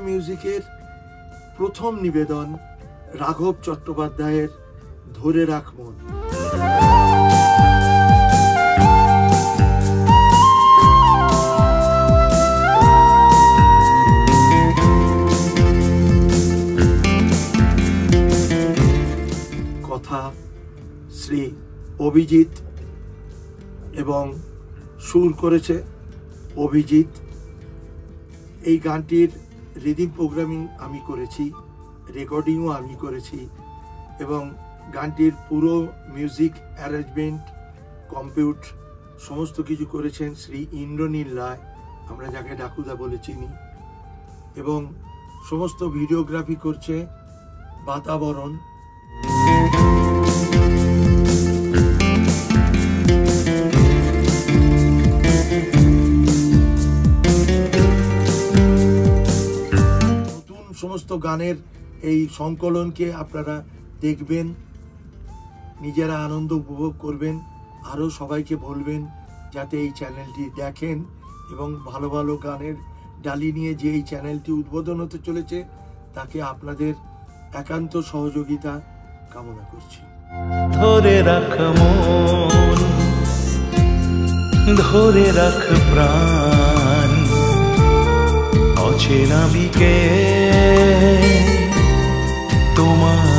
মিউজিকের প্রথম নিবেদন রাঘব চট্টোপাধ্যায়ের ধরে রাখ মন। কথা শ্রী অভিজিৎ এবং সুর করেছে অভিজিৎ। এই গানটির রিদিম প্রোগ্রামিং আমি করেছি, রেকর্ডিংও আমি করেছি এবং গানটির পুরো মিউজিক অ্যারেঞ্জমেন্ট, কম্পিউট সমস্ত কিছু করেছেন শ্রী ইন্দ্রনীল রায়, আমরা যাকে ডাকুদা বলে চিনি, এবং সমস্ত ভিডিওগ্রাফি করছে বাতাবরণ। সমস্ত গানের এই সংকলনকে আপনারা দেখবেন, নিজেরা আনন্দ উপভোগ করবেন, আরও সবাইকে বলবেন যাতে এই চ্যানেলটি দেখেন এবং ভালো ভালো গানের ডালি নিয়ে যে এই চ্যানেলটি উদ্বোধন হতে চলেছে তাকে আপনাদের একান্ত সহযোগিতা কামনা করছি। ধরে রাখ মন, ধরে রাখ প্রাণ, অচেনা বিকে তোমার